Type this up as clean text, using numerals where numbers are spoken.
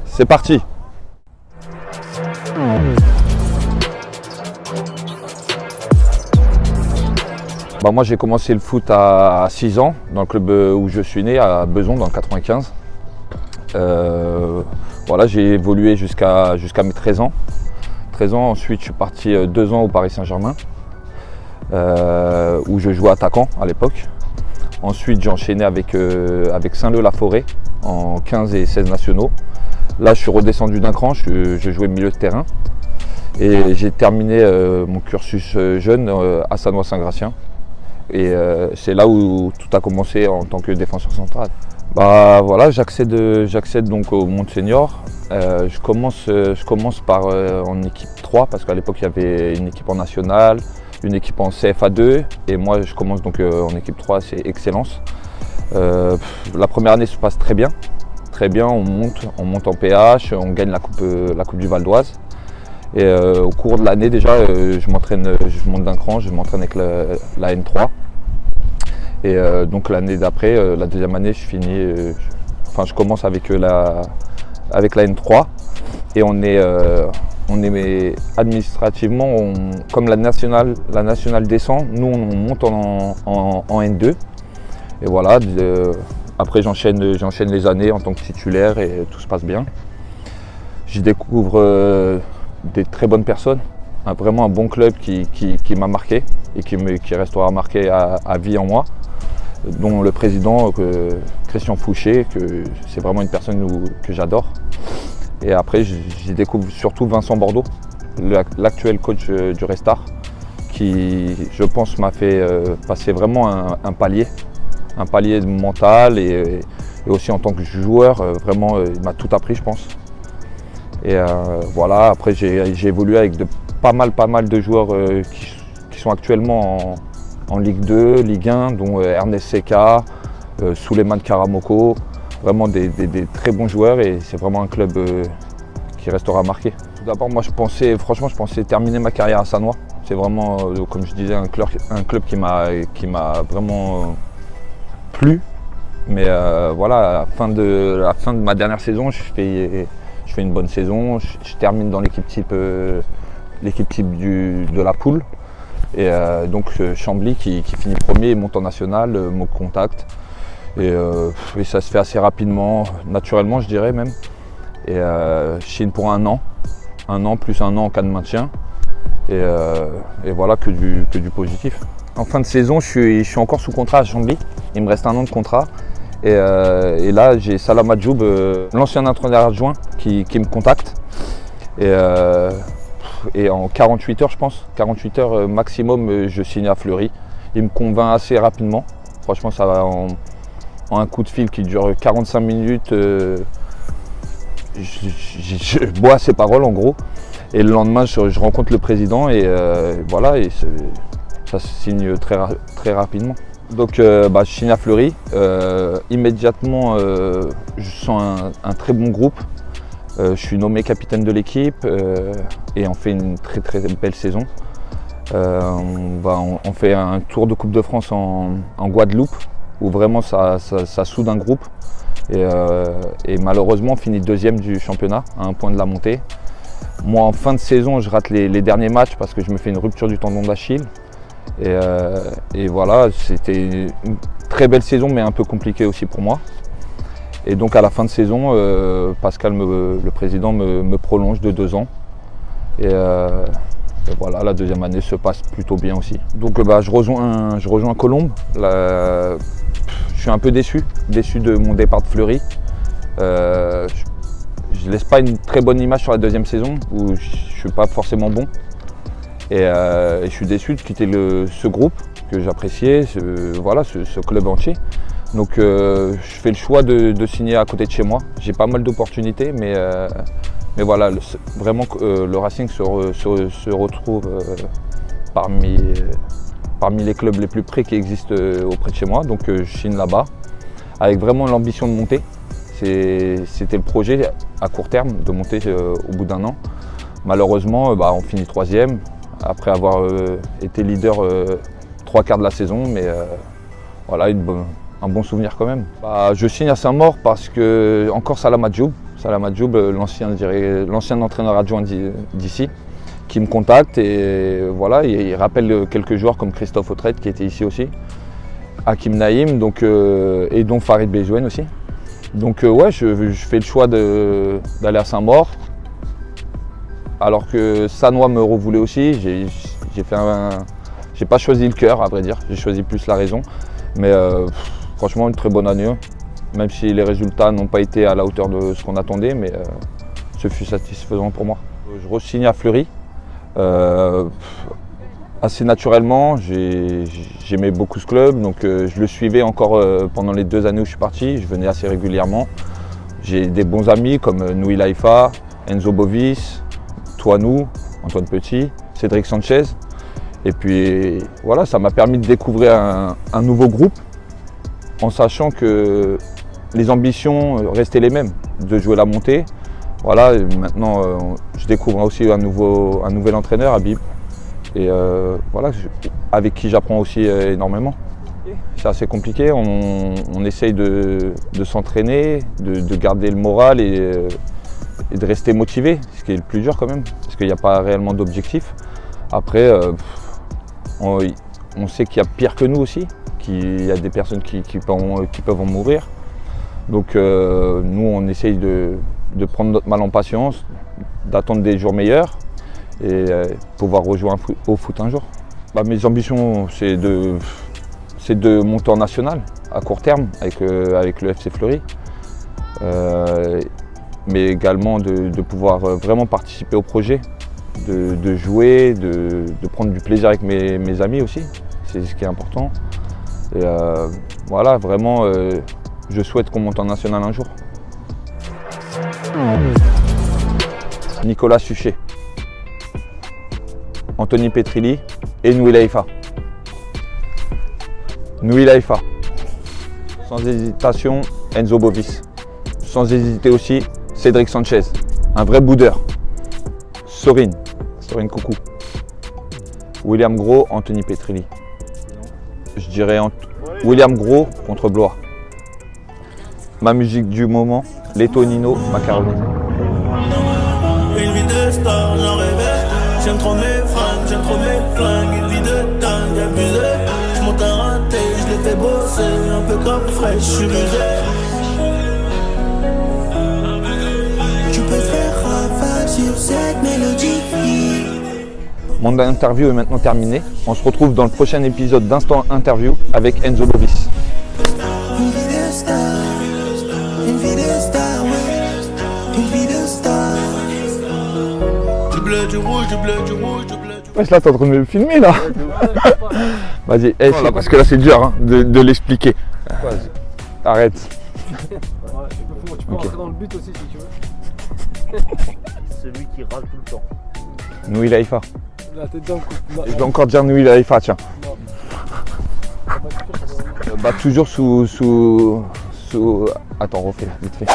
C'est parti. Moi j'ai commencé le foot à 6 ans dans le club où je suis né, à Beson dans le 95. J'ai évolué jusqu'à mes 13 ans. 13 ans, ensuite je suis parti 2 ans au Paris Saint-Germain où je jouais attaquant à l'époque. Ensuite j'ai enchaîné avec Saint-Leu-la-Forêt en 15 et 16 nationaux. Là je suis redescendu d'un cran, je jouais milieu de terrain et j'ai terminé mon cursus jeune à Sannois-Saint-Gratien. Et c'est là où tout a commencé en tant que défenseur central. J'accède donc au monde senior. Je commence par en équipe 3 parce qu'à l'époque il y avait une équipe en nationale, une équipe en CFA2 et moi je commence donc en équipe 3, c'est Excellence. La première année se passe très bien, on monte en PH, on gagne la coupe du Val d'Oise. Et au cours de l'année déjà, je monte d'un cran, je m'entraîne avec la N3. Et donc l'année d'après, la deuxième année, je commence avec la N3. Et on est administrativement, comme la nationale descend, nous on monte en N2. Et voilà, après j'enchaîne les années en tant que titulaire et tout se passe bien. J'y découvre des très bonnes personnes, vraiment un bon club qui m'a marqué et qui restera marqué à vie en moi, dont le président Christian Fouché, que c'est vraiment une personne que j'adore. Et après j'y découvre surtout Vincent Bordeaux, l'actuel coach du Restart, qui je pense m'a fait passer vraiment un palier mental et aussi en tant que joueur, vraiment il m'a tout appris je pense. Et après j'ai évolué avec pas mal de joueurs qui sont actuellement en Ligue 2, Ligue 1, dont Ernest Seca, Souleymane Karamoko, vraiment des très bons joueurs et c'est vraiment un club qui restera marqué. Tout d'abord, moi je pensais terminer ma carrière à Sannois. C'est vraiment, comme je disais, un club qui m'a vraiment plu. Mais à la fin de ma dernière saison, je fais une bonne saison, je termine dans l'équipe type de la poule. Et donc Chambly qui finit premier, monte en national, me contacte. Et ça se fait assez rapidement, naturellement je dirais même. Et je signe pour un an plus un an en cas de maintien. Et voilà, que du positif. En fin de saison, je suis encore sous contrat à Chambly, il me reste un an de contrat. Et là, j'ai Salam Adjoub, l'ancien entraîneur adjoint, qui me contacte. Et en 48 heures, je pense, 48 heures maximum, je signe à Fleury. Il me convainc assez rapidement. Franchement, ça va en un coup de fil qui dure 45 minutes. Je bois ses paroles en gros. Et le lendemain, je rencontre le président et voilà, et ça se signe très rapidement. Donc je signe à Fleury, immédiatement je sens un très bon groupe, je suis nommé capitaine de l'équipe et on fait une très belle saison. On fait un tour de Coupe de France en Guadeloupe où vraiment ça soude un groupe et malheureusement on finit deuxième du championnat à un point de la montée. Moi en fin de saison je rate les derniers matchs parce que je me fais une rupture du tendon d'Achille. Et voilà, c'était une très belle saison mais un peu compliquée aussi pour moi. Et donc à la fin de saison, Pascal, le président, me prolonge de 2 ans. Et voilà, la deuxième année se passe plutôt bien aussi. Donc je rejoins Colombes. Je suis un peu déçu de mon départ de Fleury. Je laisse pas une très bonne image sur la deuxième saison où je suis pas forcément bon. Et je suis déçu de quitter ce groupe que j'appréciais, ce club entier. Donc je fais le choix de signer à côté de chez moi. J'ai pas mal d'opportunités, mais voilà, vraiment le Racing se retrouve parmi les clubs les plus près qui existent auprès de chez moi. Donc je signe là-bas avec vraiment l'ambition de monter. C'était le projet à court terme de monter au bout d'1 an. Malheureusement, on finit 3e. Après avoir été leader 3/4 de la saison, mais voilà, un bon souvenir quand même. Je signe à Saint-Maur parce que encore Salam Adjoub, Salam Adjoub, l'ancien entraîneur adjoint d'ici, qui me contacte et voilà, il rappelle quelques joueurs comme Christophe Autrette qui était ici aussi, Hakim Naïm et dont Farid Bejouen aussi. Donc ouais, je fais le choix d'aller à Saint-Maur, alors que Sanois me revoulait aussi. J'ai pas choisi le cœur à vrai dire, j'ai choisi plus la raison. Mais franchement une très bonne année, même si les résultats n'ont pas été à la hauteur de ce qu'on attendait, mais ce fut satisfaisant pour moi. Je re-signe à Fleury. Assez naturellement, j'aimais beaucoup ce club, donc je le suivais encore pendant les 2 années où je suis parti, je venais assez régulièrement. J'ai des bons amis comme Nouil Haïfa, Enzo Bovis, Toinou, Antoine Petit, Cédric Sanchez. Et puis voilà, ça m'a permis de découvrir un nouveau groupe en sachant que les ambitions restaient les mêmes, de jouer la montée. Voilà, et maintenant je découvre aussi un nouvel entraîneur, Habib. Et voilà, avec qui j'apprends aussi énormément. C'est assez compliqué, on essaye de s'entraîner, de garder le moral et de rester motivé, ce qui est le plus dur quand même, parce qu'il n'y a pas réellement d'objectif. Après, on sait qu'il y a pire que nous aussi, qu'il y a des personnes qui peuvent en mourir. Donc nous, on essaye de prendre notre mal en patience, d'attendre des jours meilleurs et pouvoir rejouer au foot un jour. Mes ambitions, c'est de monter en national à court terme avec le FC Fleury, mais également de pouvoir vraiment participer au projet, de jouer, de prendre du plaisir avec mes amis aussi, c'est ce qui est important. Et voilà, vraiment, je souhaite qu'on monte en national un jour. Nicolas Suchet, Anthony Petrilli et Nouil Haïfa. Nouil Haïfa. Sans hésitation, Enzo Bovis. Sans hésiter aussi, Cédric Sanchez. Un vrai boudeur. Sorine Coucou. William Gros, Anthony Petrilli. Je dirais William Gros contre Blois. Ma musique du moment, Letonino Macaroni. Une vie de star, j'en rêvais. J'aime trop mes fringues, j'aime trop mes flingues. Une vie de dingue, abusé. J'monte un raté, je les fais bosser. Un peu comme fraîche, j'suis rusé. Tu peux faire rafale sur cette mélodie. Mon interview est maintenant terminée. On se retrouve dans le prochain épisode d'Instant Interview avec Enzo Bovis. Une vie de star, une vie de star, ouais. Une vie de star. Du bleu, du rouge, du bleu, du rouge, du bleu. Ouais, là, t'es en train de me filmer là. Vas-y, voilà, parce que là c'est dur hein, de l'expliquer. Vas-y, arrête. Ouais, tu peux rentrer dans le but aussi si tu veux. Celui qui râle tout le temps. Nouil Haïfa. La tête d'un coup. Je vais encore dire Nouil Haïfa, tiens. Toujours sous... Attends, refais vite fait.